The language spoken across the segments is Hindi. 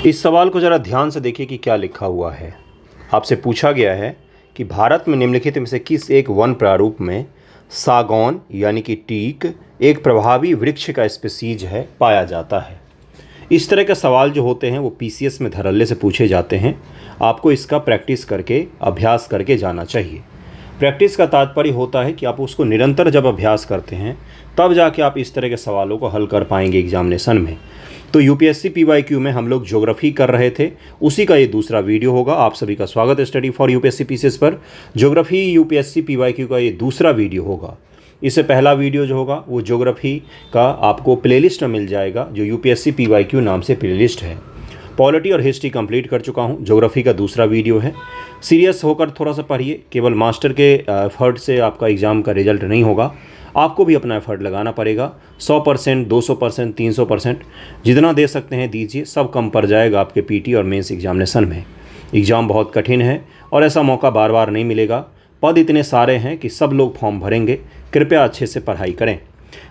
इस सवाल को ज़रा ध्यान से देखिए कि क्या लिखा हुआ है। आपसे पूछा गया है कि भारत में निम्नलिखित में से किस एक वन प्रारूप में सागौन यानी कि टीक एक प्रभावी वृक्ष का स्पीसीज है पाया जाता है। इस तरह के सवाल जो होते हैं वो पीसीएस में धड़ल्ले से पूछे जाते हैं। आपको इसका प्रैक्टिस करके अभ्यास करके जाना चाहिए। प्रैक्टिस का तात्पर्य होता है कि आप उसको निरंतर जब अभ्यास करते हैं तब जाके आप इस तरह के सवालों को हल कर पाएंगे एग्जामिनेशन में। तो यूपीएससी पीवाईक्यू में हम लोग ज्योग्राफी कर रहे थे, उसी का ये दूसरा वीडियो होगा। आप सभी का स्वागत है स्टडी फॉर यूपीएससी पीसीएस पर। ज्योग्राफी यूपीएससी पीवाईक्यू का ये दूसरा वीडियो होगा। इससे पहला वीडियो जो होगा वो ज्योग्राफी का आपको प्लेलिस्ट में मिल जाएगा, जो यूपीएससी पीवाईक्यू नाम से प्लेलिस्ट है। पॉलिटी और हिस्ट्री कंप्लीट कर चुका हूँ, ज्योग्राफी का दूसरा वीडियो है। सीरियस होकर थोड़ा सा पढ़िए, केवल मास्टर के एफर्ट से आपका एग्ज़ाम का रिजल्ट नहीं होगा, आपको भी अपना एफर्ट लगाना पड़ेगा। 100%, 200%, 300% जितना दे सकते हैं दीजिए, सब कम पड़ जाएगा आपके पीटी और मेंस एग्जामिनेशन में। एग्ज़ाम बहुत कठिन है और ऐसा मौका बार बार नहीं मिलेगा। पद इतने सारे हैं कि सब लोग फॉर्म भरेंगे। कृपया अच्छे से पढ़ाई करें।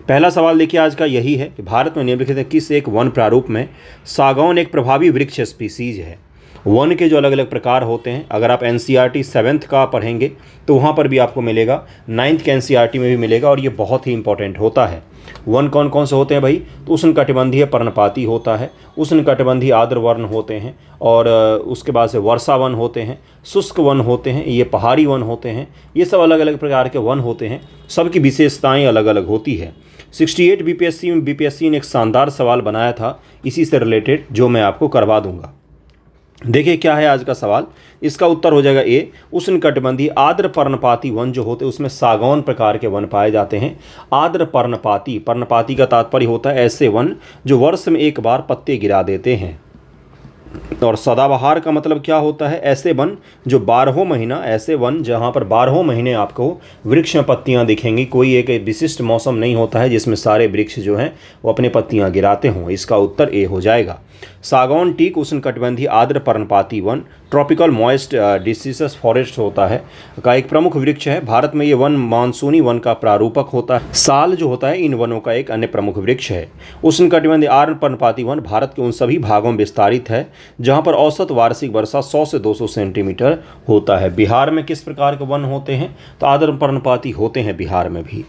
पहला सवाल देखिए आज का यही है कि भारत में निम्नलिखित किस एक वन प्रारूप में सागौन एक प्रभावी वृक्ष स्पीसीज है। वन के जो अलग अलग प्रकार होते हैं, अगर आप एनसीईआरटी 7th का पढ़ेंगे तो वहाँ पर भी आपको मिलेगा, 9th के एनसीईआरटी में भी मिलेगा, और ये बहुत ही इंपॉर्टेंट होता है। वन कौन कौन से होते हैं भाई? तो उष्णकटिबंधीय पर्णपाती होता है, उष्णकटिबंधीय आर्द्र वन होते हैं, और उसके बाद से वर्षा वन होते हैं, शुष्क वन होते हैं, ये पहाड़ी वन होते हैं। ये सब अलग अलग प्रकार के वन होते हैं, सबकी विशेषताएँ अलग अलग होती है। 68 बीपीएससी ने एक शानदार सवाल बनाया था इसी से रिलेटेड, जो मैं आपको करवा दूंगा। देखिए क्या है आज का सवाल। इसका उत्तर हो जाएगा ए। उष्णकटिबंधीय आर्द्र पर्णपाती वन जो होते हैं उसमें सागौन प्रकार के वन पाए जाते हैं। आर्द्र पर्णपाती, पर्णपाती का तात्पर्य होता है ऐसे वन जो वर्ष में एक बार पत्ते गिरा देते हैं। और सदाबहार का मतलब क्या होता है? ऐसे वन जो 12 महीना, ऐसे वन जहाँ पर 12 महीने आपको वृक्ष में पत्तियाँ दिखेंगी। कोई एक विशिष्ट मौसम नहीं होता है जिसमें सारे वृक्ष जो हैं वो अपने पत्तियाँ गिराते हों। इसका उत्तर ए हो जाएगा। सागौन टीक उष्णकटिबंधीय आर्द्र पर्णपाती वन ट्रॉपिकल मॉइस्ट डिसीजस फॉरेस्ट होता है का एक प्रमुख वृक्ष है। भारत में ये वन मानसूनी वन का प्रारूपक होता है। साल जो होता है इन वनों का एक अन्य प्रमुख वृक्ष है। उष्णकटिबंधीय आर्द्र पर्णपाती वन भारत के उन सभी भागों में विस्तारित है जहाँ पर औसत वार्षिक वर्षा 100 से 200 सेंटीमीटर होता है। बिहार में किस प्रकार के वन होते हैं? तो आर्द्र पर्णपाती होते हैं बिहार में भी।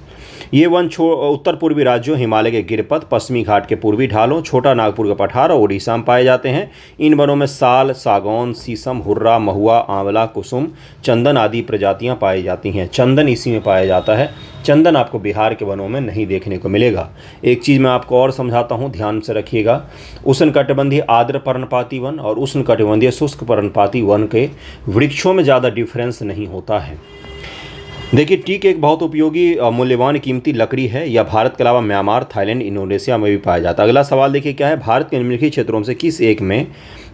ये वन उत्तर पूर्वी राज्यों, हिमालय के गिरपथ, पश्चिमी घाट के पूर्वी ढालों, छोटा नागपुर का पठार और ओडिशा में पाए जाते हैं। इन वनों में साल, सागौन, शीशम, हुर्रा, महुआ, आंवला, कुसुम, चंदन आदि प्रजातियां पाई जाती हैं। चंदन इसी में पाया जाता है। चंदन आपको बिहार के वनों में नहीं देखने को मिलेगा। एक चीज़ मैं आपको और समझाता हूँ, ध्यान से रखिएगा। उष्णकटिबंधीय आर्द्र पर्णपाती वन और उष्णकटिबंधीय शुष्क पर्णपाती वन के वृक्षों में ज़्यादा डिफरेंस नहीं होता है। देखिए टीक एक बहुत उपयोगी मूल्यवान कीमती लकड़ी है। यह भारत के अलावा म्यांमार, थाईलैंड, इंडोनेशिया में भी पाया जाता है। अगला सवाल देखिए क्या है। भारत के निम्नलिखित क्षेत्रों से किस एक में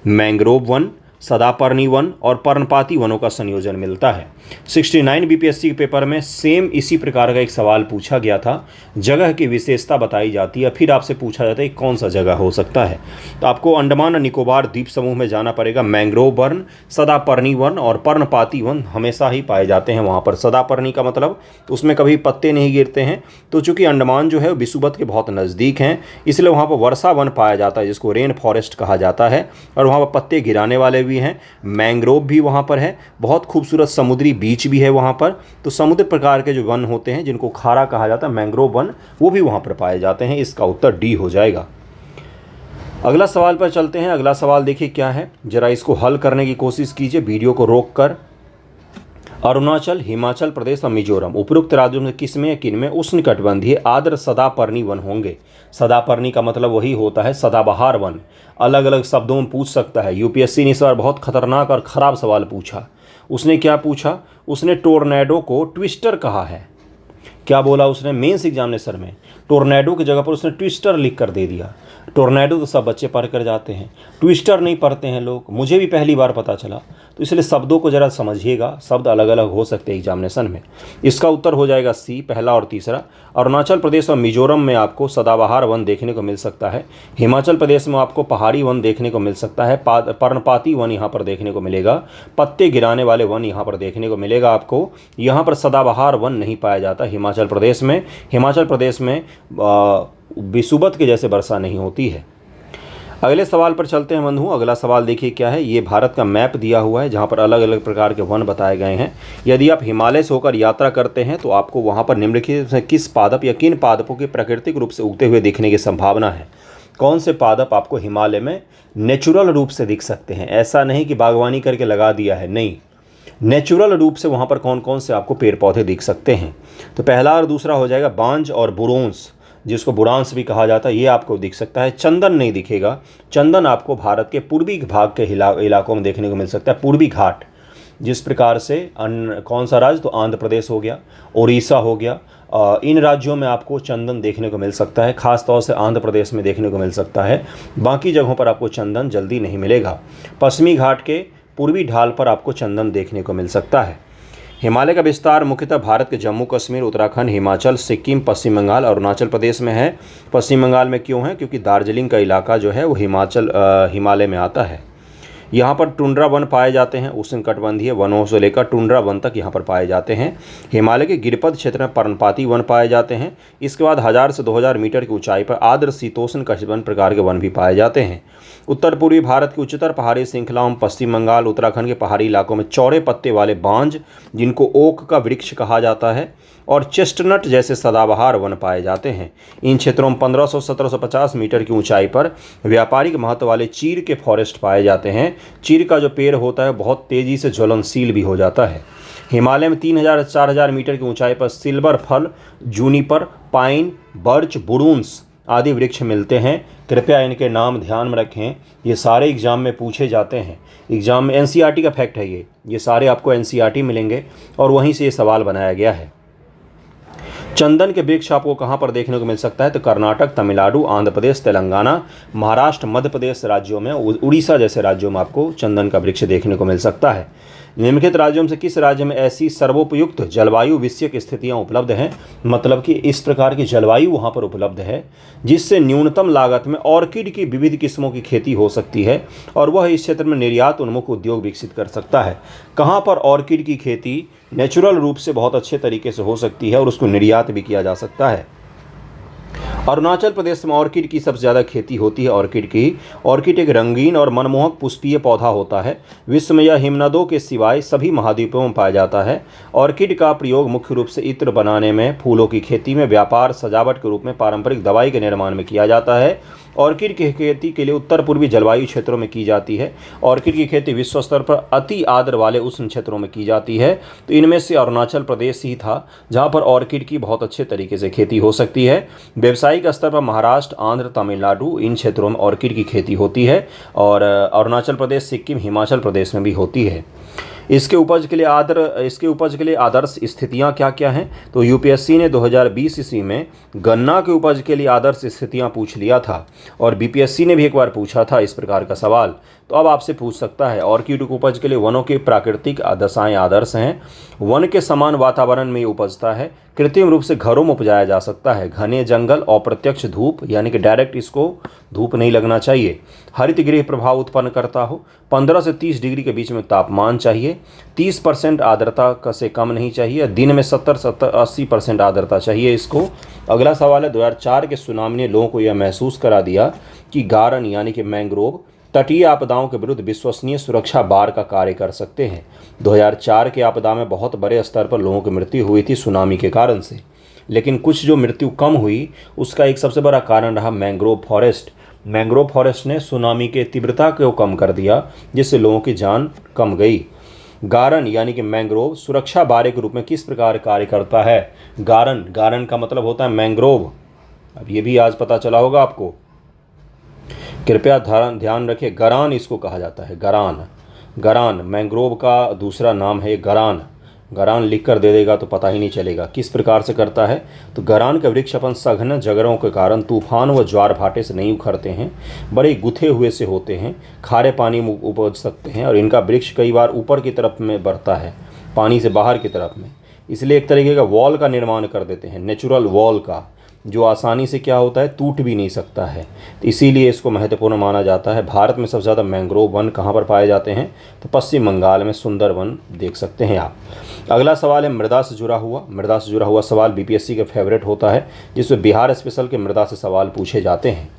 मैंग्रोव वन, सदापर्णी वन और पर्णपाती वनों का संयोजन मिलता है? 69 बीपीएससी के पेपर में सेम इसी प्रकार का एक सवाल पूछा गया था। जगह की विशेषता बताई जाती है, फिर आपसे पूछा जाता है कौन सा जगह हो सकता है। तो आपको अंडमान और निकोबार द्वीप समूह में जाना पड़ेगा। मैंग्रोव वन, सदापर्णी वन और पर्णपाती वन हमेशा ही पाए जाते हैं वहाँ पर। सदापर्णी का मतलब उसमें कभी पत्ते नहीं गिरते हैं। तो चूँकि अंडमान जो है विषुवत के बहुत नज़दीक हैं, इसलिए वहाँ पर वर्षा वन पाया जाता है जिसको रेन फॉरेस्ट कहा जाता है, और वहाँ पर पत्ते गिराने वाले भी हैं। मैंग्रोव भी वहाँ पर है। बहुत खूबसूरत समुद्री बीच भी है वहाँ पर। तो समुद्र प्रकार के जो वन होते हैं जिनको खारा कहा जाता है, मैंग्रोव वन, वो भी वहाँ पर पाए जाते हैं। इसका उत्तर डी हो जाएगा। अगला सवाल पर चलते हैं। अगला सवाल देखिए क्या है, जरा इसको हल करने की कोशिश कीजिए वीडियो को रोककर। अरुणाचल, हिमाचल प्रदेश और मिजोरम उपरोक्त राज्यों में किसमें या किनमें उष्णकटिबंधीय आर्द्र सदापर्णी वन होंगे? सदापर्णी का मतलब वही होता है सदाबहार वन। अलग अलग शब्दों में पूछ सकता है। यूपीएससी ने इस बार बहुत खतरनाक और ख़राब सवाल पूछा। उसने क्या पूछा? उसने टोर्नेडो को ट्विस्टर कहा है। क्या बोला उसने मेंस एग्जामिनेशन में? टोर्नेडो की जगह पर उसने ट्विस्टर लिख कर दे दिया। टोर्नेडो तो सब बच्चे पढ़ कर जाते हैं, ट्विस्टर नहीं पढ़ते हैं लोग। मुझे भी पहली बार पता चला। तो इसलिए शब्दों को ज़रा समझिएगा, शब्द अलग अलग हो सकते हैं एग्जामिनेशन में। इसका उत्तर हो जाएगा सी, पहला और तीसरा। अरुणाचल प्रदेश और मिजोरम में आपको सदाबहार वन देखने को मिल सकता है। हिमाचल प्रदेश में आपको पहाड़ी वन देखने को मिल सकता है। पर्णपाती वन यहाँ पर देखने को मिलेगा। पत्ते गिराने वाले वन यहाँ पर देखने को मिलेगा आपको। यहाँ पर सदाबहार वन नहीं पाया जाता हिमाचल प्रदेश में। हिमाचल प्रदेश में विषुवत के जैसे वर्षा नहीं होती है। अगले सवाल पर चलते हैं बंधुओं। अगला सवाल देखिए क्या है। ये भारत का मैप दिया हुआ है जहाँ पर अलग अलग प्रकार के वन बताए गए हैं। यदि आप हिमालय से होकर यात्रा करते हैं तो आपको वहाँ पर निम्नलिखित में किस पादप या किन पादपों के प्राकृतिक रूप से उगते हुए दिखने की संभावना है। कौन से पादप आपको हिमालय में नेचुरल रूप से दिख सकते हैं, ऐसा नहीं कि बागवानी करके लगा दिया है, नहीं, नेचुरल रूप से वहाँ पर कौन कौन से आपको पेड़ पौधे दिख सकते हैं। तो पहला और दूसरा हो जाएगा बांज और बुरोंस, जिसको बुरांस भी कहा जाता है, ये आपको दिख सकता है। चंदन नहीं दिखेगा। चंदन आपको भारत के पूर्वी भाग के इलाकों में देखने को मिल सकता है, पूर्वी घाट। जिस प्रकार से कौन सा राज्य, तो आंध्र प्रदेश हो गया, उड़ीसा हो गया, इन राज्यों में आपको चंदन देखने को मिल सकता है। ख़ास तौर से आंध्र प्रदेश में देखने को मिल सकता है। बाकी जगहों पर आपको चंदन जल्दी नहीं मिलेगा। पश्चिमी घाट के पूर्वी ढाल पर आपको चंदन देखने को मिल सकता है। हिमालय का विस्तार मुख्यतः भारत के जम्मू कश्मीर, उत्तराखंड, हिमाचल, सिक्किम, पश्चिम बंगाल और अरुणाचल प्रदेश में है। पश्चिम बंगाल में क्यों है? क्योंकि दार्जिलिंग का इलाका जो है वो हिमालय में आता है। यहाँ पर टुंड्रा वन पाए जाते हैं। उष्णकटिबंधीय वनों से लेकर टुंड्रा वन तक यहाँ पर पाए जाते हैं। हिमालय के गिरिपद क्षेत्र में पर्णपाती वन पाए जाते हैं। इसके बाद 1000 से 2000 मीटर की ऊंचाई पर आर्द्र शीतोष्ण कटिबंध प्रकार के वन भी पाए जाते हैं। उत्तर पूर्वी भारत की उच्चतर पहाड़ी श्रृंखलाओं में पश्चिम बंगाल, उत्तराखंड के पहाड़ी इलाकों में चौड़े पत्ते वाले बांज, जिनको ओक का वृक्ष कहा जाता है, और चेस्टनट जैसे सदाबहार वन पाए जाते हैं। इन क्षेत्रों में 1500-1750 मीटर की ऊंचाई पर व्यापारिक महत्व वाले चीर के फॉरेस्ट पाए जाते हैं। चीर का जो पेड़ होता है बहुत तेज़ी से ज्वलनशील भी हो जाता है। हिमालय में 3000-4000 मीटर की ऊंचाई पर सिल्वर फल, जूनिपर, पाइन, बर्च, बुरुंस आदि वृक्ष मिलते हैं। कृपया इनके नाम ध्यान में रखें, ये सारे एग्जाम में पूछे जाते हैं। एग्जाम में एनसीईआरटी का फैक्ट है ये सारे आपको एनसीईआरटी मिलेंगे और वहीं से ये सवाल बनाया गया है। चंदन के वृक्ष आपको कहाँ पर देखने को मिल सकता है? तो कर्नाटक, तमिलनाडु, आंध्र प्रदेश, तेलंगाना, महाराष्ट्र, मध्य प्रदेश राज्यों में, उड़ीसा जैसे राज्यों में आपको चंदन का वृक्ष देखने को मिल सकता है। निम्नलिखित राज्यों में से किस राज्य में ऐसी सर्वोपयुक्त जलवायु विषयक स्थितियां उपलब्ध हैं? मतलब कि इस प्रकार की जलवायु वहां पर उपलब्ध है जिससे न्यूनतम लागत में ऑर्किड की विविध किस्मों की खेती हो सकती है और वह इस क्षेत्र में निर्यात उन्मुख उद्योग विकसित कर सकता है। कहाँ पर ऑर्किड की खेती नेचुरल रूप से बहुत अच्छे तरीके से हो सकती है और उसको निर्यात भी किया जा सकता है? अरुणाचल प्रदेश में ऑर्किड की सबसे ज़्यादा खेती होती है। ऑर्किड एक रंगीन और मनमोहक पुष्पीय पौधा होता है। विश्व में यह हिमनदों के सिवाय सभी महाद्वीपों में पाया जाता है। ऑर्किड का प्रयोग मुख्य रूप से इत्र बनाने में, फूलों की खेती में, व्यापार, सजावट के रूप में, पारंपरिक दवाई के निर्माण में किया जाता है। ऑर्किड की खेती के लिए उत्तर पूर्वी जलवायु क्षेत्रों में की जाती है। ऑर्किड की खेती विश्व स्तर पर अति आर्द्र वाले उष्ण क्षेत्रों में की जाती है। तो इनमें से अरुणाचल प्रदेश ही था जहां पर ऑर्किड की बहुत अच्छे तरीके से खेती हो सकती है। व्यावसायिक स्तर पर महाराष्ट्र, आंध्र, तमिलनाडु इन क्षेत्रों में ऑर्किड की खेती होती है और अरुणाचल प्रदेश, सिक्किम, हिमाचल प्रदेश में भी होती है। इसके उपज के लिए आदर्श स्थितियां क्या क्या हैं? तो यूपीएससी ने 2020 ईस्वी में गन्ना के उपज के लिए आदर्श स्थितियां पूछ लिया था और बीपीएससी ने भी एक बार पूछा था इस प्रकार का सवाल। तो अब आपसे पूछ सकता है ऑर्किड के उपज के लिए वनों की प्राकृतिक दशाएं आदर्श हैं। वन के समान वातावरण में उपजता है। कृत्रिम रूप से घरों में उपजाया जा सकता है। घने जंगल, अप्रत्यक्ष धूप यानी कि डायरेक्ट इसको धूप नहीं लगना चाहिए। हरित गृह प्रभाव उत्पन्न करता हो। 15 से 30 डिग्री के बीच में तापमान चाहिए। 30% आर्द्रता से कम नहीं चाहिए। दिन में 70-80% आर्द्रता चाहिए इसको। अगला सवाल है 2004 के सुनामी ने लोगों को यह महसूस करा दिया कि गारन यानी कि मैंग्रोव तटीय आपदाओं के विरुद्ध विश्वसनीय सुरक्षा बार का कार्य कर सकते हैं। 2004 के आपदा में बहुत बड़े स्तर पर लोगों की मृत्यु हुई थी सुनामी के कारण से, लेकिन कुछ जो मृत्यु कम हुई उसका एक सबसे बड़ा कारण रहा मैंग्रोव फॉरेस्ट। मैंग्रोव फॉरेस्ट ने सुनामी के तीव्रता को कम कर दिया जिससे लोगों की जान कम गई। गारन यानी कि मैंग्रोव सुरक्षा बारे के रूप में किस प्रकार कार्य करता है? गारन का मतलब होता है मैंग्रोव। अब ये भी आज पता चला होगा आपको। कृपया ध्यान रखें, गरान इसको कहा जाता है। गरान मैंग्रोव का दूसरा नाम है गरान लिख कर दे देगा तो पता ही नहीं चलेगा। किस प्रकार से करता है? तो गरान के वृक्ष अपन सघन जगरों के कारण तूफान व ज्वार भाटे से नहीं उखड़ते हैं, बड़े गुथे हुए से होते हैं, खारे पानी में उपज सकते हैं और इनका वृक्ष कई बार ऊपर की तरफ में बढ़ता है, पानी से बाहर की तरफ में, इसलिए एक तरीके का वॉल का निर्माण कर देते हैं, नेचुरल वॉल का, जो आसानी से क्या होता है टूट भी नहीं सकता है। तो इसीलिए इसको महत्वपूर्ण माना जाता है। भारत में सबसे ज़्यादा मैंग्रोव वन कहाँ पर पाए जाते हैं? तो पश्चिम बंगाल में सुंदरवन देख सकते हैं आप। अगला सवाल है मृदा से जुड़ा हुआ सवाल बीपीएससी का फेवरेट होता है जिसमें बिहार स्पेशल के मृदा से सवाल पूछे जाते हैं।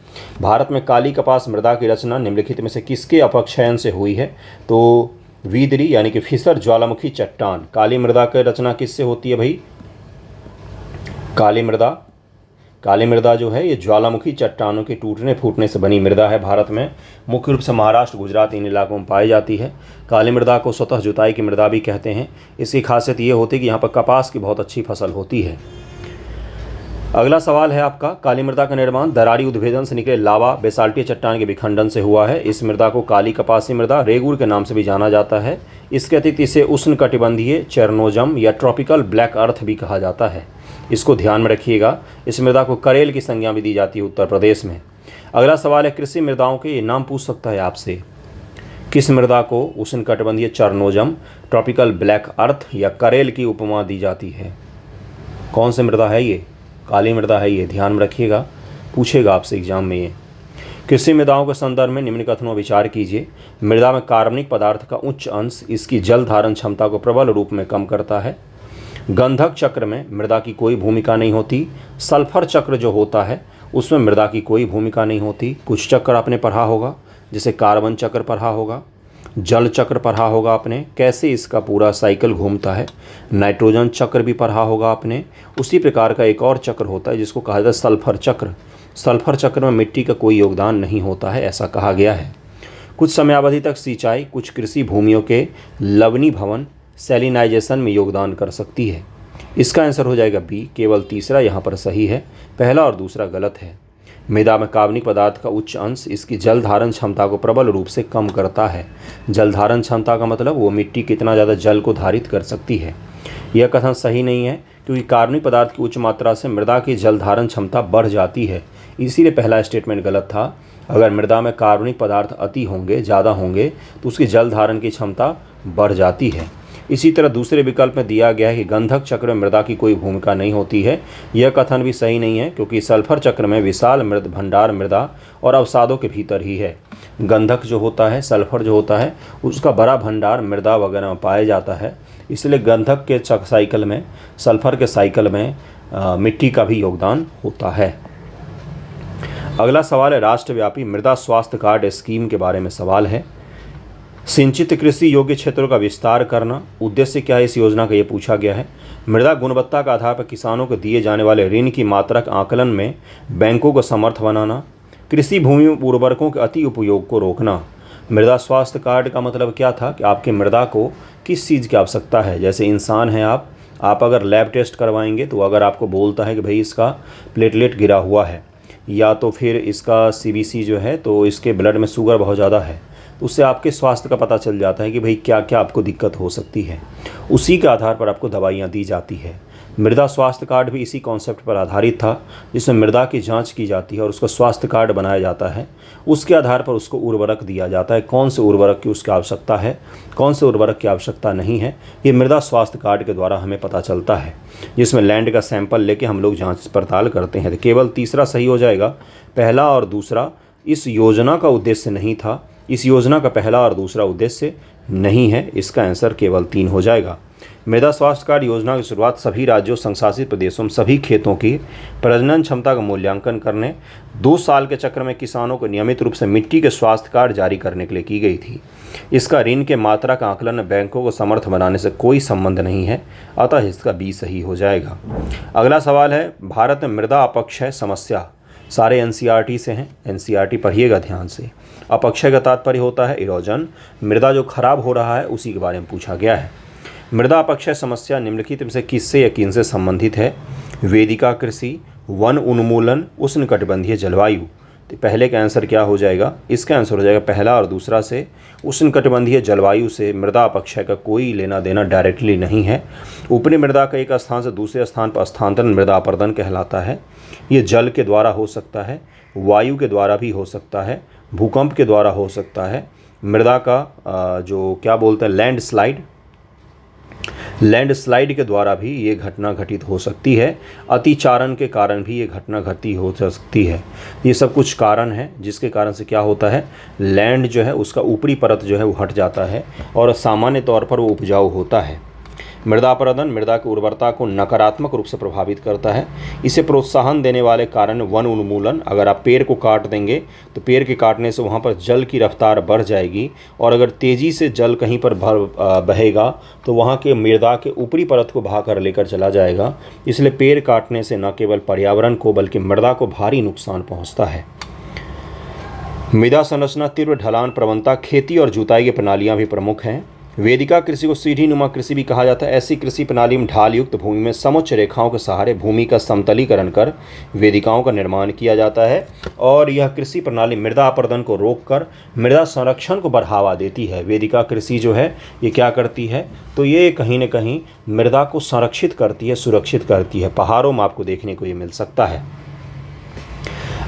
भारत में काली कपास मृदा की रचना निम्नलिखित में से किसके अपक्षयन से हुई है? तो वीदरी यानी कि फिसर ज्वालामुखी चट्टान। काली मृदा की रचना किससे होती है भाई? काली मृदा जो है ये ज्वालामुखी चट्टानों के टूटने फूटने से बनी मृदा है। भारत में मुख्य रूप से महाराष्ट्र, गुजरात इन इलाकों में पाई जाती है। काली मृदा को स्वतः जुताई की मृदा भी कहते हैं। इसकी खासियत ये होती है कि यहाँ पर कपास की बहुत अच्छी फसल होती है। अगला सवाल है आपका, काली मृदा का निर्माण दरारी उद्भेदन से निकले लावा बेसाल्टिक चट्टान के विखंडन से हुआ है। इस मृदा को काली कपासी मृदा, रेगुर के नाम से भी जाना जाता है। इसके अतिरिक्त इसे उष्णकटिबंधीय चेरनोजम या ट्रॉपिकल ब्लैक अर्थ भी कहा जाता है। इसको ध्यान में रखिएगा। इस मृदा को करेल की संज्ञा भी दी जाती है उत्तर प्रदेश में। अगला सवाल है, कृषि मृदाओं के ये नाम पूछ सकता है आपसे। किस मृदा को उष्णकटिबंधीय चेरनोजम, ट्रॉपिकल ब्लैक अर्थ या करेल की उपमा दी जाती है? कौन सी मृदा है ये? काली मृदा है ये, ध्यान में रखिएगा, पूछेगा आपसे एग्जाम में ये। कृषि मृदाओं के संदर्भ में निम्न कथनों पर विचार कीजिए। मृदा में कार्बनिक पदार्थ का उच्च अंश इसकी जल धारण क्षमता को प्रबल रूप में कम करता है। गंधक चक्र में मृदा की कोई भूमिका नहीं होती। सल्फर चक्र जो होता है उसमें मृदा की कोई भूमिका नहीं होती। कुछ चक्र आपने पढ़ा होगा, जैसे कार्बन चक्र पढ़ा होगा, जल चक्र पढ़ा होगा आपने, कैसे इसका पूरा साइकिल घूमता है। नाइट्रोजन चक्र भी पढ़ा होगा आपने। उसी प्रकार का एक और चक्र होता है जिसको कहा जाता है सल्फर चक्र। सल्फर चक्र में मिट्टी का कोई योगदान नहीं होता है, ऐसा कहा गया है। कुछ समयावधि तक सिंचाई कुछ कृषि भूमियों के लवणीभवन सैलिनाइजेशन में योगदान कर सकती है। इसका आंसर हो जाएगा बी, केवल तीसरा यहाँ पर सही है, पहला और दूसरा गलत है। मृदा में कार्बनिक पदार्थ का उच्च अंश इसकी जल धारण क्षमता को प्रबल रूप से कम करता है। जल धारण क्षमता का मतलब वो मिट्टी कितना ज़्यादा जल को धारित कर सकती है। यह कथन सही नहीं है, क्योंकि कार्बनिक पदार्थ की उच्च मात्रा से मृदा की जल धारण क्षमता बढ़ जाती है, इसीलिए पहला स्टेटमेंट गलत था। अगर मृदा में कार्बनिक पदार्थ अति होंगे, ज़्यादा होंगे, तो उसकी जल धारण की क्षमता बढ़ जाती है। इसी तरह दूसरे विकल्प में दिया गया है कि गंधक चक्र में मृदा की कोई भूमिका नहीं होती है। यह कथन भी सही नहीं है, क्योंकि सल्फर चक्र में विशाल मृद भंडार मृदा और अवसादों के भीतर ही है। गंधक जो होता है, सल्फर जो होता है, उसका बड़ा भंडार मृदा वगैरह में पाया जाता है। इसलिए गंधक के साइकिल में, सल्फर के साइकिल में मिट्टी का भी योगदान होता है। अगला सवाल है, राष्ट्रव्यापी मृदा स्वास्थ्य कार्ड स्कीम के बारे में सवाल है। सिंचित कृषि योग्य क्षेत्रों का विस्तार करना उद्देश्य क्या है इस योजना का, ये पूछा गया है। मृदा गुणवत्ता के आधार पर किसानों को दिए जाने वाले ऋण की मात्रा के आकलन में बैंकों को समर्थ बनाना, कृषि भूमि में उर्वरकों के अति उपयोग को रोकना। मृदा स्वास्थ्य कार्ड का मतलब क्या था कि आपकी मृदा को किस चीज़ की आवश्यकता है। जैसे इंसान हैं आप अगर लैब टेस्ट करवाएंगे तो अगर आपको बोलता है कि भाई इसका प्लेटलेट गिरा हुआ है, या तो फिर इसका CBC जो है, तो इसके ब्लड में शुगर बहुत ज़्यादा है, तो उससे आपके स्वास्थ्य का पता चल जाता है कि भाई क्या क्या आपको दिक्कत हो सकती है। उसी के आधार पर आपको दवाइयाँ दी जाती है। मृदा स्वास्थ्य कार्ड भी इसी कॉन्सेप्ट पर आधारित था, जिसमें मृदा की जांच की जाती है और उसका स्वास्थ्य कार्ड बनाया जाता है। उसके आधार पर उसको उर्वरक दिया जाता है, कौन से उर्वरक की उसकी आवश्यकता है, कौन से उर्वरक की आवश्यकता नहीं है, ये मृदा स्वास्थ्य कार्ड के द्वारा हमें पता चलता है, जिसमें लैंड का सैंपल लेके हम लोग जाँच पड़ताल करते हैं। तो केवल तीसरा सही हो जाएगा, पहला और दूसरा इस योजना का उद्देश्य नहीं था। इस योजना का पहला और दूसरा उद्देश्य नहीं है, इसका आंसर केवल 3 हो जाएगा। मृदा स्वास्थ्य कार्ड योजना की शुरुआत सभी राज्यों, संशासित प्रदेशों में सभी खेतों की प्रजनन क्षमता का मूल्यांकन करने, 2 साल के चक्र में किसानों को नियमित रूप से मिट्टी के स्वास्थ्य कार्ड जारी करने के लिए की गई थी। इसका ऋण के मात्रा का आकलन में बैंकों को समर्थ बनाने से कोई संबंध नहीं है, अतः इसका बी सही हो जाएगा। अगला सवाल है, भारत में मृदा अपक्षय समस्या, सारे NCERT से हैं, NCERT पढ़िएगा ध्यान से। अपक्षय का तात्पर्य होता है इरोजन, मृदा जो खराब हो रहा है उसी के बारे में पूछा गया है। मृदा अपक्षय समस्या निम्नलिखित में से किससे या किन से संबंधित है? वेदिका कृषि, वन उन्मूलन, उष्णकटिबंधीय जलवायु। तो पहले का आंसर क्या हो जाएगा? इसका आंसर हो जाएगा पहला और दूसरा से। उष्णकटिबंधीय जलवायु से मृदा अपक्षय का कोई लेना देना डायरेक्टली नहीं है। ऊपरी मृदा का एक स्थान से दूसरे स्थान पर स्थानांतरण मृदा अपरदन कहलाता है। ये जल के द्वारा हो सकता है, वायु के द्वारा भी हो सकता है, भूकंप के द्वारा हो सकता है। मृदा का जो क्या बोलते हैं लैंडस्लाइड के द्वारा भी ये घटना घटित हो सकती है। अतिचारण के कारण भी ये घटना घटी हो सकती है। ये सब कुछ कारण है जिसके कारण से क्या होता है, लैंड जो है उसका ऊपरी परत जो है वो हट जाता है और सामान्य तौर पर वो उपजाऊ होता है। मृदा अपरदन मृदा की उर्वरता को नकारात्मक रूप से प्रभावित करता है। इसे प्रोत्साहन देने वाले कारण वन उन्मूलन। अगर आप पेड़ को काट देंगे तो पेड़ के काटने से वहाँ पर जल की रफ्तार बढ़ जाएगी, और अगर तेज़ी से जल कहीं पर बहेगा तो वहाँ के मृदा के ऊपरी परत को बहा कर लेकर चला जाएगा। इसलिए पेड़ काटने से न केवल पर्यावरण को बल्कि मृदा को भारी नुकसान पहुँचता है। मृदा संरचना, तीव्र ढलान प्रवणता, खेती और जुताई की प्रणालियाँ भी प्रमुख हैं। वेदिका कृषि को सीढ़ी नुमा कृषि भी कहा जाता है। ऐसी कृषि प्रणाली में ढाल युक्त भूमि में समोच्च रेखाओं के सहारे भूमि का समतलीकरण कर वेदिकाओं का निर्माण किया जाता है, और यह कृषि प्रणाली मृदा अपरदन को रोककर मृदा संरक्षण को बढ़ावा देती है। वेदिका कृषि जो है ये क्या करती है, तो ये कहीं न कहीं मृदा को संरक्षित करती है, सुरक्षित करती है। पहाड़ों में आपको देखने को ये मिल सकता है।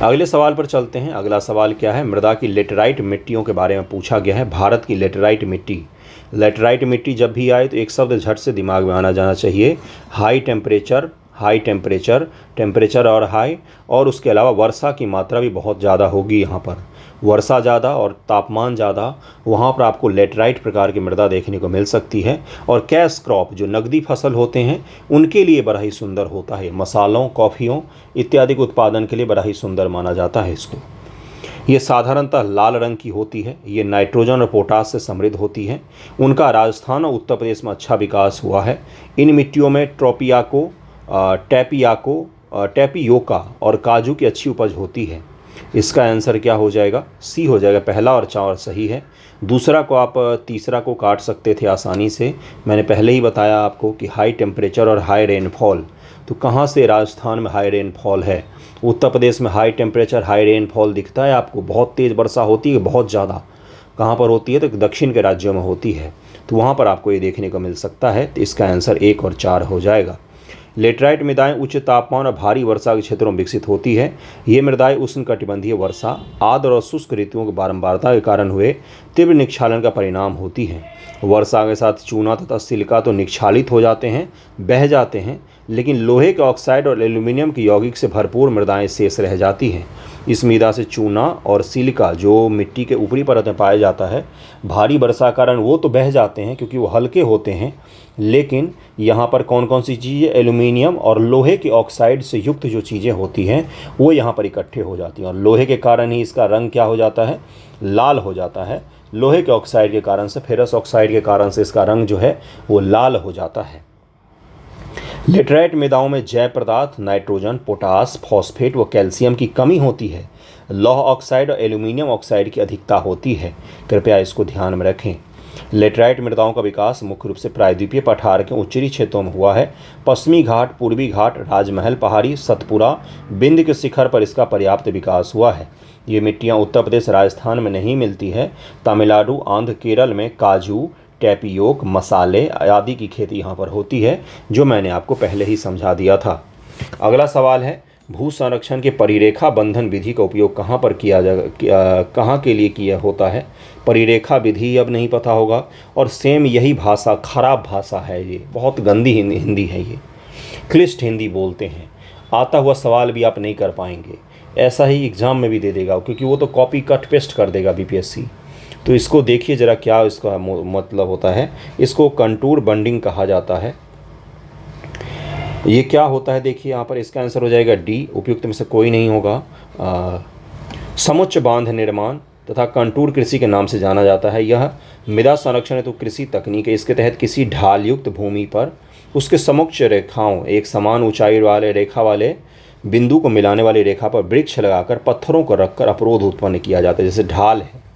अगले सवाल पर चलते हैं। अगला सवाल क्या है, मृदा की लेटेराइट मिट्टियों के बारे में पूछा गया है। भारत की लेटेराइट मिट्टी, लेटेराइट मिट्टी जब भी आए तो एक शब्द झट से दिमाग में आना जाना चाहिए, high temperature, high temperature, temperature और हाई, और उसके अलावा वर्षा की मात्रा भी बहुत ज़्यादा होगी। यहाँ पर वर्षा ज़्यादा और तापमान ज़्यादा, वहाँ पर आपको लेटेराइट प्रकार की मृदा देखने को मिल सकती है। और कैश क्रॉप जो नकदी फसल होते हैं उनके लिए बड़ा ही सुंदर होता है। मसालों, कॉफ़ियों इत्यादि के उत्पादन के लिए बड़ा ही सुंदर माना जाता है इसको। ये साधारणतः लाल रंग की होती है। ये नाइट्रोजन और पोटास से समृद्ध होती है। उनका राजस्थान और उत्तर प्रदेश में अच्छा विकास हुआ है। इन मिट्टियों में टैपियोका और काजू की अच्छी उपज होती है। इसका आंसर क्या हो जाएगा, सी हो जाएगा। पहला और चार सही है। दूसरा को आप तीसरा को काट सकते थे आसानी से। मैंने पहले ही बताया आपको कि हाई टेम्परेचर और हाई रेनफॉल, तो कहाँ से राजस्थान में हाई रेनफॉल है, उत्तर प्रदेश में हाई टेम्परेचर हाई रेनफॉल दिखता है आपको। बहुत तेज़ वर्षा होती है, बहुत ज़्यादा। कहाँ पर होती है, तो दक्षिण के राज्यों में होती है, तो वहाँ पर आपको ये देखने को मिल सकता है। तो इसका आंसर 1 और 4 हो जाएगा। लेटराइट मृदाएं उच्च तापमान और भारी वर्षा के क्षेत्रों में विकसित होती है। ये मृदाएं उष्णकटिबंधीय वर्षा, आर्द्र और शुष्क ऋतुओं की बारंबारता के कारण हुए तीव्र निक्षालन का परिणाम होती हैं। वर्षा के साथ चूना तथा सिलिका तो निक्षालित हो जाते हैं, बह जाते हैं, लेकिन लोहे के ऑक्साइड और एल्यूमिनियम की यौगिक से भरपूर मृदाएं शेष रह जाती हैं। इस मृदा से चूना और सिलिका जो मिट्टी के ऊपरी परत में पाया जाता है, भारी वर्षा कारण वो तो बह जाते हैं क्योंकि वो हल्के होते हैं, लेकिन यहाँ पर कौन कौन सी चीज़ें, एल्यूमिनियम और लोहे के ऑक्साइड से युक्त जो चीज़ें होती हैं वो यहाँ पर इकट्ठे हो जाती हैं, और लोहे के कारण ही इसका रंग क्या हो जाता है, लाल हो जाता है। लोहे के ऑक्साइड के कारण से, फेरस ऑक्साइड के कारण से इसका रंग जो है वो लाल हो जाता है। लेटराइट मृदाओं में जैव पदार्थ नाइट्रोजन, पोटास, फॉस्फेट व कैल्शियम की कमी होती है। लौह ऑक्साइड और एल्यूमिनियम ऑक्साइड की अधिकता होती है। कृपया इसको ध्यान में रखें। लेटराइट मृदाओं का विकास मुख्य रूप से प्रायद्वीपीय पठार के उत्तरी क्षेत्रों में हुआ है। पश्चिमी घाट, पूर्वी घाट, राजमहल पहाड़ी, सतपुरा, बिंद के शिखर पर इसका पर्याप्त विकास हुआ है। ये मिट्टियाँ उत्तर प्रदेश, राजस्थान में नहीं मिलती है। तमिलनाडु, आंध्र, केरल में काजू, टैपियोक, मसाले आदि की खेती यहाँ पर होती है, जो मैंने आपको पहले ही समझा दिया था। अगला सवाल है, भू संरक्षण के परिरेखा बंधन विधि का उपयोग कहाँ पर किया जाएगा, कहाँ के लिए किया होता है। परिरेखा विधि अब नहीं पता होगा, और सेम यही भाषा खराब भाषा है, ये बहुत गंदी हिंदी है, ये क्लिष्ट हिंदी बोलते हैं। आता हुआ सवाल भी आप नहीं कर पाएंगे, ऐसा ही एग्ज़ाम में भी दे देगा, क्योंकि वो तो कॉपी कट पेस्ट कर देगा बीपीएससी। तो इसको देखिए ज़रा क्या इसका मतलब होता है। इसको कंटूर बंडिंग कहा जाता है। ये क्या होता है देखिए यहाँ पर, इसका आंसर हो जाएगा डी, उपयुक्त में से कोई नहीं होगा। समुच्च बांध निर्माण तथा कंटूर कृषि के नाम से जाना जाता है। यह मृदा संरक्षण हेतु कृषि तकनीक है। इसके तहत किसी ढाल युक्त भूमि पर उसके समोच्च रेखाओं, एक समान ऊंचाई वाले रेखा वाले बिंदु को मिलाने वाली रेखा पर वृक्ष लगाकर पत्थरों को रखकर अवरोध उत्पन्न किया जाता है। जैसे ढाल है,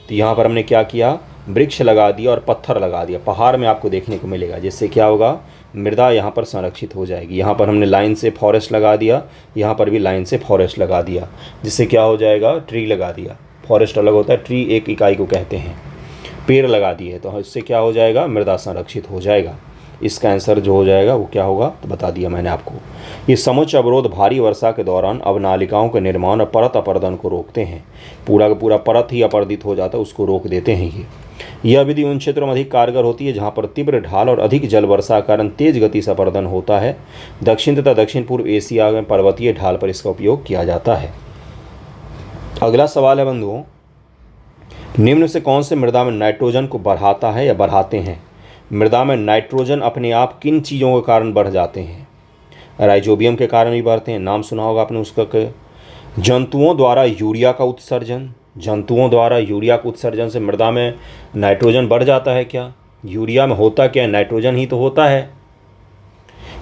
तो यहाँ पर हमने क्या किया, वृक्ष लगा दिया और पत्थर लगा दिया। पहाड़ में आपको देखने को मिलेगा, जिससे क्या होगा, मृदा यहाँ पर संरक्षित हो जाएगी। यहाँ पर हमने लाइन से फॉरेस्ट लगा दिया, यहाँ पर भी लाइन से फॉरेस्ट लगा दिया, जिससे क्या हो जाएगा, ट्री लगा दिया। फॉरेस्ट अलग होता है, ट्री एक इकाई को कहते हैं। पेड़ लगा दिए तो इससे क्या हो जाएगा, मृदा संरक्षित हो जाएगा। इसका आंसर जो हो जाएगा वो क्या होगा, तो बता दिया मैंने आपको। ये समुच्च अवरोध भारी वर्षा के दौरान अवनालिकाओं के निर्माण और परत अपरदन को रोकते हैं। पूरा का पूरा परत ही अपर्दित हो जाता है, उसको रोक देते हैं। यह विधि उन क्षेत्रों में अधिक कारगर होती है जहाँ पर तीव्र ढाल और अधिक जल वर्षा के कारण तेज गति से अपरदन होता है। दक्षिण तथा दक्षिण पूर्व एशिया में पर्वतीय ढाल पर इसका उपयोग किया जाता है। अगला सवाल है बंधुओं, निम्न से कौन से मृदा में नाइट्रोजन को बढ़ाता है या बढ़ाते हैं। मृदा में नाइट्रोजन अपने आप किन चीज़ों के कारण बढ़ जाते हैं? राइजोबियम के कारण भी बढ़ते हैं, नाम सुना होगा आपने उसका। जंतुओं द्वारा यूरिया का उत्सर्जन, जंतुओं द्वारा यूरिया के उत्सर्जन से मृदा में नाइट्रोजन बढ़ जाता है क्या? यूरिया में होता क्या है? नाइट्रोजन ही तो होता है।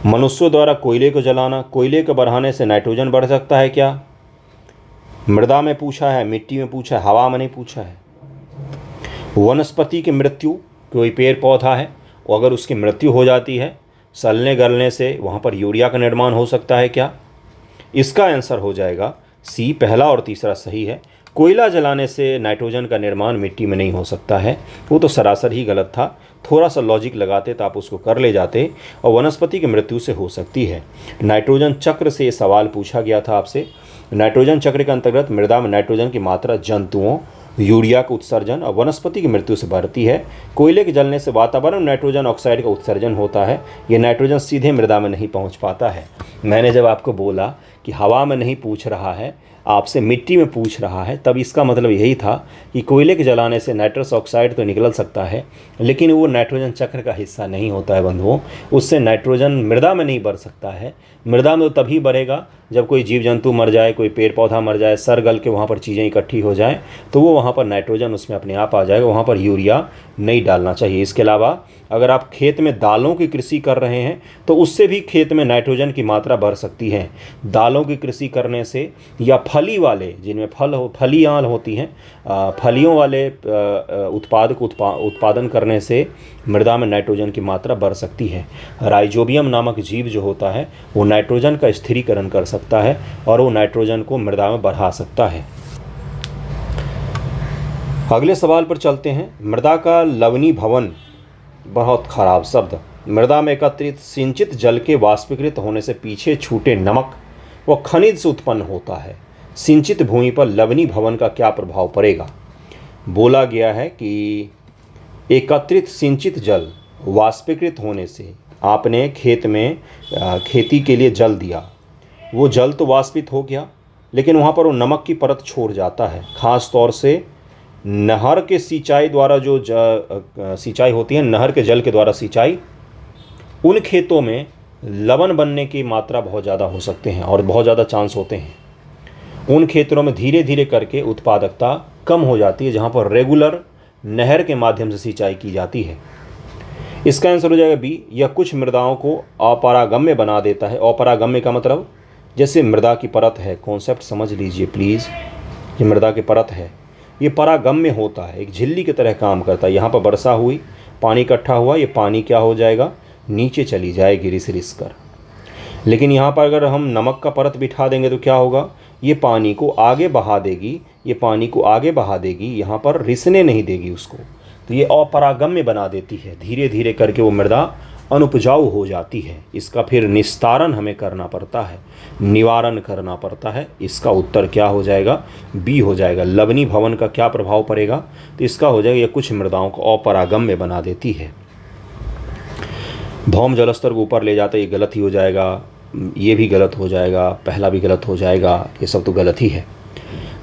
मनुष्यों द्वारा कोयले को जलाना, कोयले को बढ़ाने से नाइट्रोजन बढ़ सकता है क्या? मृदा में पूछा है, मिट्टी में पूछा है, हवा में नहीं पूछा है। वनस्पति की मृत्यु, कोई पेड़ पौधा है और अगर उसकी मृत्यु हो जाती है सलने गलने से, वहाँ पर यूरिया का निर्माण हो सकता है क्या? इसका आंसर हो जाएगा सी, पहला और तीसरा सही है। कोयला जलाने से नाइट्रोजन का निर्माण मिट्टी में नहीं हो सकता है, वो तो सरासर ही गलत था। थोड़ा सा लॉजिक लगाते तो आप उसको कर ले जाते। और वनस्पति की मृत्यु से हो सकती है। नाइट्रोजन चक्र से ये सवाल पूछा गया था आपसे। नाइट्रोजन चक्र के अंतर्गत मृदा में नाइट्रोजन की मात्रा जंतुओं, यूरिया का उत्सर्जन और वनस्पति की मृत्यु से बढ़ती है। कोयले के जलने से वातावरण में नाइट्रोजन ऑक्साइड का उत्सर्जन होता है। ये नाइट्रोजन सीधे मृदा में नहीं पहुंच पाता है। मैंने जब आपको बोला कि हवा में नहीं पूछ रहा है, आपसे मिट्टी में पूछ रहा है, तब इसका मतलब यही था कि कोयले के जलाने से नाइट्रस ऑक्साइड तो निकल सकता है, लेकिन वो नाइट्रोजन चक्र का हिस्सा नहीं होता है बंधुओं। उससे नाइट्रोजन मृदा में नहीं बढ़ सकता है। मृदा में तो तभी बढ़ेगा जब कोई जीव जंतु मर जाए, कोई पेड़ पौधा मर जाए, सर गल के वहाँ पर चीज़ें इकट्ठी हो जाएँ, तो वो वहाँ पर नाइट्रोजन उसमें अपने आप आ जाएगा। वहाँ पर यूरिया नहीं डालना चाहिए। इसके अलावा अगर आप खेत में दालों की कृषि कर रहे हैं तो उससे भी खेत में नाइट्रोजन की मात्रा बढ़ सकती है। दालों की कृषि करने से या फली वाले, जिनमें फलियाँ होती हैं, फलियों वाले उत्पादन करने से मृदा में नाइट्रोजन की मात्रा बढ़ सकती है। राइजोबियम नामक जीव जो होता है वो नाइट्रोजन का स्थिरीकरण कर सकता है और वो नाइट्रोजन को मृदा में बढ़ा सकता है। अगले सवाल पर चलते हैं। मृदा का लवणीभवन, बहुत खराब शब्द। मृदा में एकत्रित सिंचित जल के वाष्पीकृत होने से पीछे छूटे नमक व खनिज से उत्पन्न होता है। सिंचित भूमि पर लवणीभवन का क्या प्रभाव पड़ेगा? बोला गया है कि एकत्रित सिंचित जल वाष्पीकृत होने से, आपने खेत में खेती के लिए जल दिया, वो जल तो वाष्पित हो गया, लेकिन वहाँ पर वो नमक की परत छोड़ जाता है। ख़ास तौर से नहर के सिंचाई द्वारा जो सिंचाई होती है, नहर के जल के द्वारा सिंचाई, उन खेतों में लवण बनने की मात्रा बहुत ज़्यादा हो सकते हैं और बहुत ज़्यादा चांस होते हैं। उन क्षेत्रों में धीरे धीरे करके उत्पादकता कम हो जाती है जहाँ पर रेगुलर नहर के माध्यम से सिंचाई की जाती है। इसका आंसर हो जाएगा बी। यह कुछ मृदाओं को अपरागम्य बना देता है। अपरागम्य का मतलब जैसे मृदा की परत है, कॉन्सेप्ट समझ लीजिए प्लीज़। ये मृदा की परत है, ये परागम्य होता है, एक झिल्ली की तरह काम करता है। यहाँ पर वर्षा हुई, पानी इकट्ठा हुआ, ये पानी क्या हो जाएगा, नीचे चली जाएगी रिस कर। लेकिन यहाँ पर अगर हम नमक का परत बिठा देंगे तो क्या होगा, ये पानी को आगे बहा देगी, ये पानी को आगे बहा देगी, यहाँ पर रिसने नहीं देगी उसको। तो ये अपरागम्य बना देती है। धीरे धीरे करके वो मृदा अनुपजाऊ हो जाती है। इसका फिर निस्तारण हमें करना पड़ता है, निवारण करना पड़ता है। इसका उत्तर क्या हो जाएगा, बी हो जाएगा। लवणीभवन का क्या प्रभाव पड़ेगा, तो इसका हो जाएगा ये कुछ मृदाओं को अपरागम्य बना देती है। भौम जलस्तर को ऊपर ले जाता है, ये गलत ही हो जाएगा, ये भी गलत हो जाएगा, पहला भी गलत हो जाएगा, ये सब तो गलत ही है।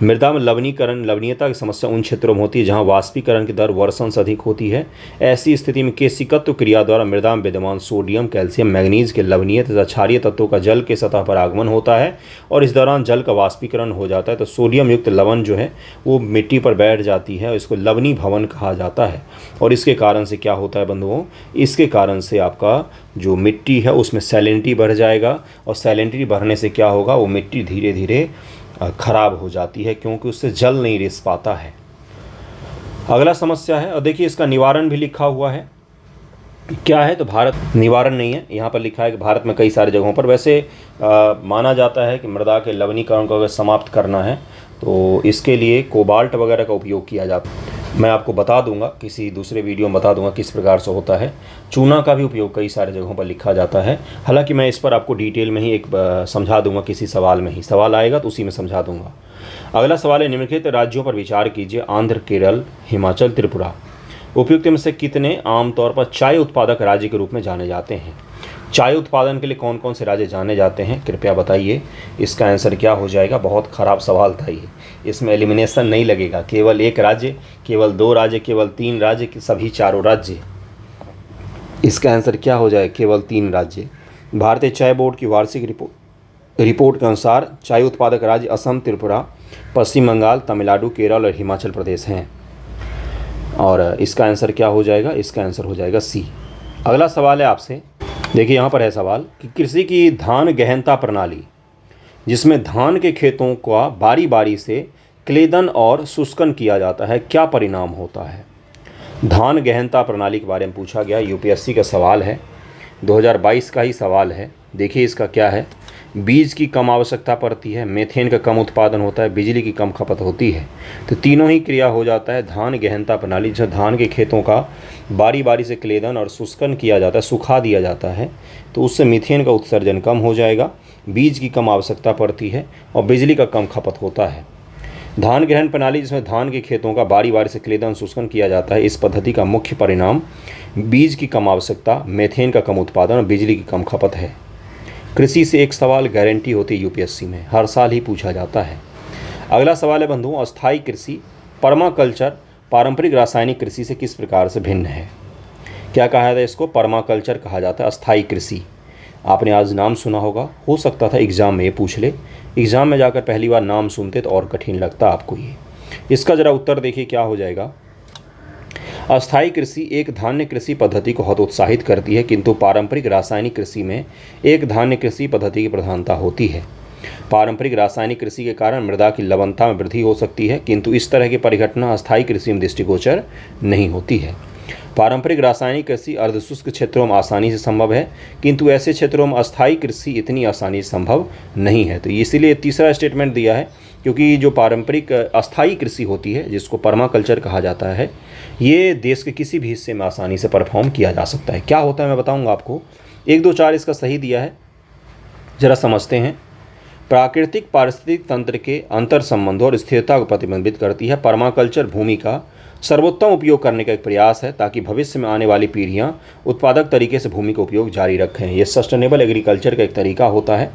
मृदा में लवणीयता की समस्या उन क्षेत्रों में होती है जहां वाष्पीकरण की दर वर्षों से अधिक होती है। ऐसी स्थिति में केशिकत्व क्रिया द्वारा मृदा में विद्यमान सोडियम, कैल्शियम, मैग्नीज के लवणीय तथा क्षारीय तत्वों का जल के सतह पर आगमन होता है और इस दौरान जल का वाष्पीकरण हो जाता है। तो सोडियम युक्त लवण जो है वो मिट्टी पर बैठ जाती है और इसको लवणीभवन कहा जाता है। और इसके कारण से क्या होता है बंधुओं, इसके कारण से आपका जो मिट्टी है उसमें सैलिनिटी बढ़ जाएगा और सैलिनिटी बढ़ने से क्या होगा, वो मिट्टी धीरे धीरे खराब हो जाती है क्योंकि उससे जल नहीं रिस पाता है। अगला समस्या है और देखिए इसका निवारण भी लिखा हुआ है। क्या है, तो भारत निवारण नहीं है, यहाँ पर लिखा है कि भारत में कई सारी जगहों पर वैसे माना जाता है कि मृदा के लवणीकरण को अगर समाप्त करना है तो इसके लिए कोबाल्ट वगैरह का उपयोग किया जाता है। मैं आपको बता दूंगा, किसी दूसरे वीडियो में बता दूंगा किस प्रकार से होता है। चूना का भी उपयोग कई सारे जगहों पर लिखा जाता है। हालांकि मैं इस पर आपको डिटेल में ही एक समझा दूंगा, किसी सवाल में ही सवाल आएगा तो उसी में समझा दूंगा। अगला सवाल है, निम्नलिखित राज्यों पर विचार कीजिए, आंध्र, केरल, हिमाचल, त्रिपुरा। उपयुक्त में से कितने आमतौर पर चाय उत्पादक राज्य के रूप में जाने जाते हैं? चाय उत्पादन के लिए कौन कौन से राज्य जाने जाते हैं, कृपया बताइए। इसका आंसर क्या हो जाएगा, बहुत ख़राब सवाल था ये, इसमें एलिमिनेशन नहीं लगेगा। केवल एक राज्य, केवल दो राज्य, केवल तीन राज्य, सभी चारों राज्य। इसका आंसर क्या हो जाए? केवल 3 राज्य। भारतीय चाय बोर्ड की वार्षिक रिपोर्ट के अनुसार चाय उत्पादक राज्य असम, त्रिपुरा, पश्चिम बंगाल, तमिलनाडु, केरल और हिमाचल प्रदेश हैं। और इसका आंसर क्या हो जाएगा? इसका आंसर हो जाएगा सी। अगला सवाल है आपसे, देखिए यहाँ पर है सवाल कि कृषि की धान गहनता प्रणाली, जिसमें धान के खेतों का बारी बारी से क्लेदन और शुष्कन किया जाता है, क्या परिणाम होता है? धान गहनता प्रणाली के बारे में पूछा गया, यूपीएससी का सवाल है, 2022 का ही सवाल है। देखिए इसका क्या है, बीज की कम आवश्यकता पड़ती है, मेथेन का कम उत्पादन होता है, बिजली की कम खपत होती है, तो तीनों ही क्रिया हो जाता है धान गहनता प्रणाली, जिसमें धान के खेतों का बारी बारी से क्लेदन और शुष्कन किया जाता है, सुखा दिया जाता है, तो उससे मीथेन का उत्सर्जन कम हो जाएगा, बीज की कम आवश्यकता पड़ती है और बिजली का कम खपत होता है। धान ग्रहण प्रणाली, जिसमें धान के खेतों का बारी बारी से क्लेदन शुष्कन किया जाता है, इस पद्धति का मुख्य परिणाम बीज की कम आवश्यकता, मेथेन का कम उत्पादन और बिजली की कम खपत है। कृषि से एक सवाल गारंटी होती है यूपीएससी में, हर साल ही पूछा जाता है। अगला सवाल है बंधुओं, अस्थायी कृषि पर्माकल्चर पारंपरिक रासायनिक कृषि से किस प्रकार से भिन्न है? क्या कहा जाता है इसको? पर्माकल्चर कहा जाता है, अस्थायी कृषि। आपने आज नाम सुना होगा, हो सकता था एग्ज़ाम में ये पूछ ले, एग्ज़ाम में जाकर पहली बार नाम सुनते तो और कठिन लगता आपको ये। इसका ज़रा उत्तर देखिए क्या हो जाएगा। अस्थायी कृषि एक धान्य कृषि पद्धति को हतोत्साहित करती है, किंतु पारंपरिक रासायनिक कृषि में एक धान्य कृषि पद्धति की प्रधानता होती है। पारंपरिक रासायनिक कृषि के कारण मृदा की लवणता में वृद्धि हो सकती है, किंतु इस तरह की परिघटना अस्थायी कृषि में दृष्टिगोचर नहीं होती है। पारंपरिक रासायनिक कृषि अर्धशुष्क क्षेत्रों में आसानी से संभव है, किंतु ऐसे क्षेत्रों में अस्थायी कृषि इतनी आसानी से संभव नहीं है। तो इसीलिए तीसरा स्टेटमेंट दिया है, क्योंकि जो पारंपरिक अस्थायी कृषि होती है, जिसको पर्माकल्चर कहा जाता है, ये देश के किसी भी हिस्से में आसानी से परफॉर्म किया जा सकता है। क्या होता है मैं बताऊंगा आपको, 1, 2, 4 इसका सही दिया है, जरा समझते हैं। प्राकृतिक पारिस्थितिक तंत्र के अंतर संबंधों और स्थिरता को प्रतिबिंबित करती है। पर्माकल्चर भूमि का सर्वोत्तम उपयोग करने का एक प्रयास है, ताकि भविष्य में आने वाली पीढ़ियां उत्पादक तरीके से भूमि का उपयोग जारी रखें। यह सस्टेनेबल एग्रीकल्चर का एक तरीका होता है।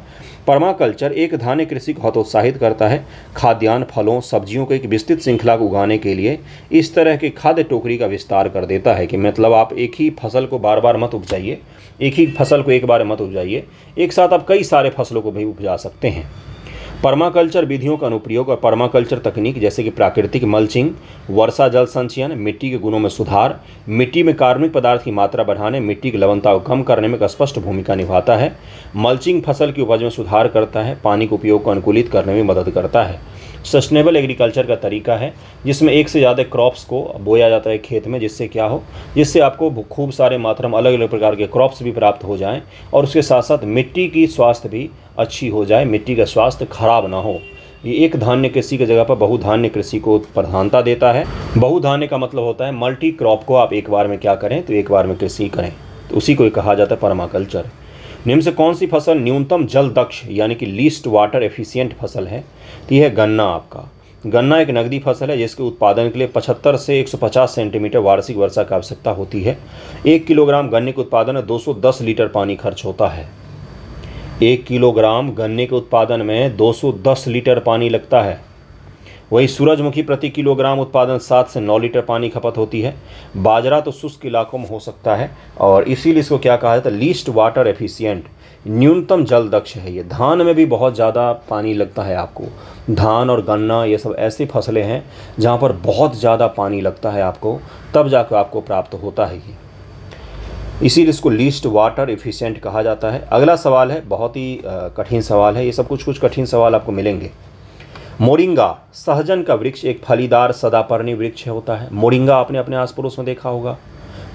पर्माकल्चर एक धान्य कृषि को हतोत्साहित करता है। खाद्यान्न, फलों, सब्जियों को एक विस्तृत श्रृंखला को उगाने के लिए इस तरह के खाद्य टोकरी का विस्तार कर देता है, कि मतलब आप एक ही फसल को बार बार मत उपजाइए, एक ही फसल को एक बार मत उपजाइए, एक साथ आप कई सारे फसलों को भी उपजा सकते हैं। पर्माकल्चर विधियों का अनुप्रयोग और पर्माकल्चर तकनीक, जैसे कि प्राकृतिक मल्चिंग, वर्षा जल संचयन, मिट्टी के गुणों में सुधार, मिट्टी में कार्बनिक पदार्थ की मात्रा बढ़ाने, मिट्टी की लवणता को कम करने में एक स्पष्ट भूमिका निभाता है। मल्चिंग फसल की उपज में सुधार करता है, पानी के उपयोग को अनुकूलित करने में मदद करता है। सस्टेनेबल एग्रीकल्चर का तरीका है जिसमें एक से ज़्यादा क्रॉप्स को बोया जाता है खेत में, जिससे क्या हो, जिससे आपको खूब सारे मात्रा में अलग अलग प्रकार के क्रॉप्स भी प्राप्त हो जाएं, और उसके साथ साथ मिट्टी की स्वास्थ्य भी अच्छी हो जाए, मिट्टी का स्वास्थ्य खराब ना हो। ये एक धान्य कृषि की जगह पर बहुधान्य कृषि को प्रधानता देता है। बहुधान्य का मतलब होता है मल्टी क्रॉप को आप एक बार में क्या करें, तो एक बार में कृषि करें, तो उसी को कहा जाता है पर्माकल्चर। निम्न से कौन सी फसल न्यूनतम जल दक्ष यानी कि लीस्ट वाटर एफिशिएंट फसल है? तो यह है गन्ना। आपका गन्ना एक नगदी फसल है, जिसके उत्पादन के लिए 75 से 150 सेंटीमीटर वार्षिक वर्षा की आवश्यकता होती है। 1 किलोग्राम गन्ने के उत्पादन में 210 लीटर पानी खर्च होता है। 1 किलोग्राम गन्ने के उत्पादन में 210 लीटर पानी लगता है। वही सूरजमुखी प्रति किलोग्राम उत्पादन 7 से 9 लीटर पानी खपत होती है। बाजरा तो शुष्क इलाकों में हो सकता है, और इसीलिए इसको क्या कहा जाता है, लीस्ट वाटर एफिशिएंट, न्यूनतम जल दक्ष है ये। धान में भी बहुत ज़्यादा पानी लगता है आपको। धान और गन्ना ये सब ऐसी फसलें हैं जहाँ पर बहुत ज़्यादा पानी लगता है आपको, तब जाकर आपको प्राप्त होता है ये, इसीलिए इसको लीस्ट वाटर एफिशिएंट कहा जाता है। अगला सवाल है, बहुत ही कठिन सवाल है, ये सब कुछ कठिन सवाल आपको मिलेंगे। मोरिंगा सहजन का वृक्ष एक फलीदार सदापर्णी वृक्ष होता है। मोरिंगा आपने अपने आस पड़ोस में देखा होगा।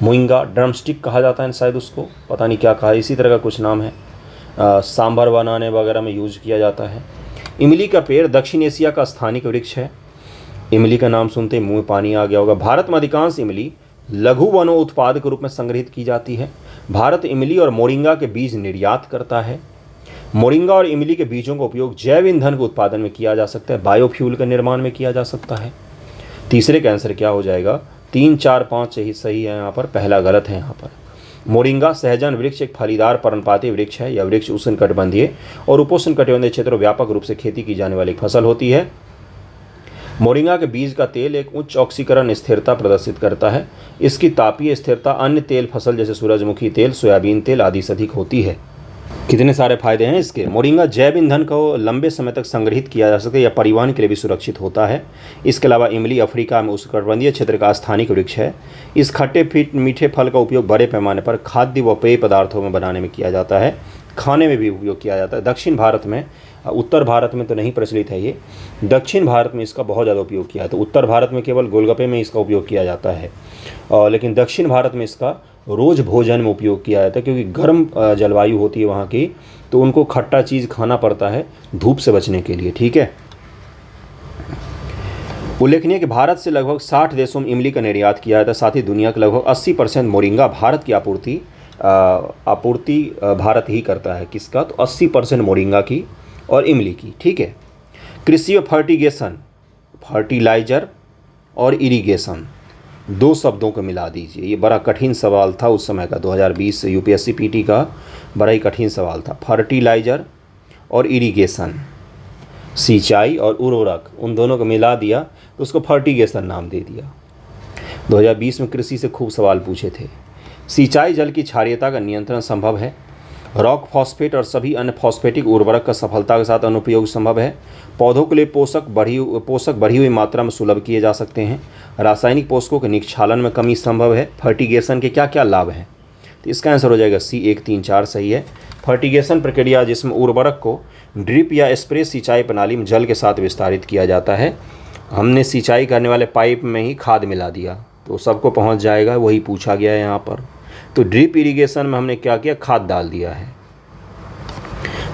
मोरिंगा ड्रमस्टिक कहा जाता है शायद उसको, पता नहीं क्या कहा, इसी तरह का कुछ नाम है। सांभर बनाने वगैरह में यूज किया जाता है। इमली का पेड़ दक्षिण एशिया का स्थानिक वृक्ष है। इमली का नाम सुनते मुँह में पानी आ गया होगा। भारत में अधिकांश इमली लघु वनो उत्पाद के रूप में संग्रहित की जाती है। भारत इमली और मोरिंगा के बीज निर्यात करता है। मोरिंगा और इमली के बीजों का उपयोग जैव ईंधन के उत्पादन में किया जा सकता है, बायोफ्यूल के निर्माण में किया जा सकता है। तीसरे का आंसर क्या हो जाएगा? 3, 4, 5 सही है यहाँ पर, पहला गलत है यहाँ पर। मोरिंगा सहजन वृक्ष एक फलीदार पर्णपाती वृक्ष है। यह वृक्ष उष्णकटिबंधीय और उपोष्णकटिबंधीय क्षेत्रों व्यापक रूप से खेती की जाने वाली फसल होती है। मोरिंगा के बीज का तेल एक उच्च ऑक्सीकरण स्थिरता प्रदर्शित करता है। इसकी तापीय स्थिरता अन्य तेल फसल जैसे सूरजमुखी तेल, सोयाबीन तेल आदि से अधिक होती है। कितने सारे फायदे हैं इसके। मोरिंगा जैव ईंधन को लंबे समय तक संग्रहित किया जा सकता है या परिवहन के लिए भी सुरक्षित होता है। इसके अलावा इमली अफ्रीका में उष्णकटिबंधीय क्षेत्र का स्थानिक वृक्ष है। इस खट्टे मीठे फल का उपयोग बड़े पैमाने पर खाद्य व पेय पदार्थों में बनाने में किया जाता है, खाने में भी उपयोग किया जाता है। दक्षिण भारत में, उत्तर भारत में तो नहीं प्रचलित है ये, दक्षिण भारत में इसका बहुत ज़्यादा उपयोग किया है। तो उत्तर भारत में केवल गोलगप्पे में इसका उपयोग किया जाता है, लेकिन दक्षिण भारत में इसका रोज़ भोजन में उपयोग किया जाता है, क्योंकि गर्म जलवायु होती है वहाँ की, तो उनको खट्टा चीज़ खाना पड़ता है धूप से बचने के लिए। ठीक है। उल्लेखनीय कि भारत से लगभग 60 देशों में इमली का निर्यात किया जाता है। साथ ही दुनिया के लगभग 80% मोरिंगा भारत की आपूर्ति भारत ही करता है। किसका? तो 80% मोरिंगा की और इमली की। ठीक है। कृषि और फर्टिगेशन, फर्टिलाइजर और इरिगेशन, दो शब्दों को मिला दीजिए। ये बड़ा कठिन सवाल था उस समय का, 2020 यूपीएससी पीटी का बड़ा ही कठिन सवाल था। फर्टिलाइजर और इरिगेशन, सिंचाई और उर्वरक, उन दोनों को मिला दिया तो उसको फर्टिगेशन नाम दे दिया। 2020 में कृषि से खूब सवाल पूछे थे। सिंचाई जल की क्षारीयता का नियंत्रण संभव है। रॉक फॉस्फेट और सभी अन्य फॉस्फेटिक उर्वरक का सफलता के साथ अनुप्रयोग संभव है। पौधों के लिए पोषक बढ़ी हुई मात्रा में सुलभ किए जा सकते हैं। रासायनिक पोषकों के निक्षालन में कमी संभव है। फर्टिगेशन के क्या क्या लाभ हैं? तो इसका आंसर हो जाएगा सी, 1, 3, 4 सही है। फर्टिगेशन प्रक्रिया जिसमें उर्वरक को ड्रिप या स्प्रे सिंचाई प्रणाली में जल के साथ विस्तारित किया जाता है। हमने सिंचाई करने वाले पाइप में ही खाद मिला दिया तो सबको पहुंच जाएगा, वही पूछा गया है यहाँ पर। तो ड्रिप इरिगेशन में हमने क्या किया? खाद डाल दिया है।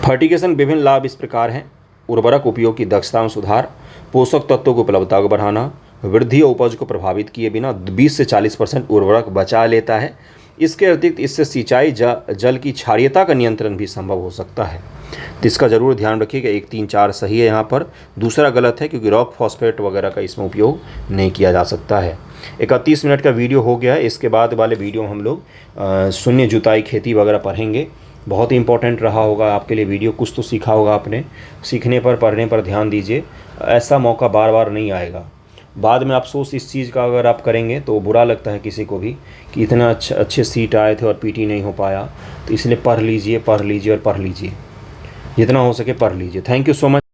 फर्टिगेशन विभिन्न लाभ इस प्रकार हैं। उर्वरक उपयोग की दक्षता में सुधार, पोषक तत्वों की उपलब्धता को बढ़ाना, वृद्धि और उपज को प्रभावित किए बिना 20 से 40% उर्वरक बचा लेता है। इसके अतिरिक्त इससे सिंचाई जल की क्षारीयता का नियंत्रण भी संभव हो सकता है। तो इसका ज़रूर ध्यान रखिएगा। 1, 3, 4 सही है यहाँ पर। दूसरा गलत है क्योंकि रॉक फॉस्फेट वगैरह का इसमें उपयोग नहीं किया जा सकता है। 31 मिनट का वीडियो हो गया है। इसके बाद वाले वीडियो हम लोग शून्य जुताई खेती वगैरह पढ़ेंगे। बहुत ही इंपॉर्टेंट रहा होगा आपके लिए वीडियो, कुछ तो सीखा होगा आपने। सीखने पर, पढ़ने पर ध्यान दीजिए। ऐसा मौका बार बार नहीं आएगा। बाद में अफसोस इस चीज़ का अगर आप करेंगे तो बुरा लगता है किसी को भी कि इतना अच्छे सीट आए थे और पीटी नहीं हो पाया। तो इसलिए पढ़ लीजिए और पढ़ लीजिए, जितना हो सके पढ़ लीजिए। Thank you so much.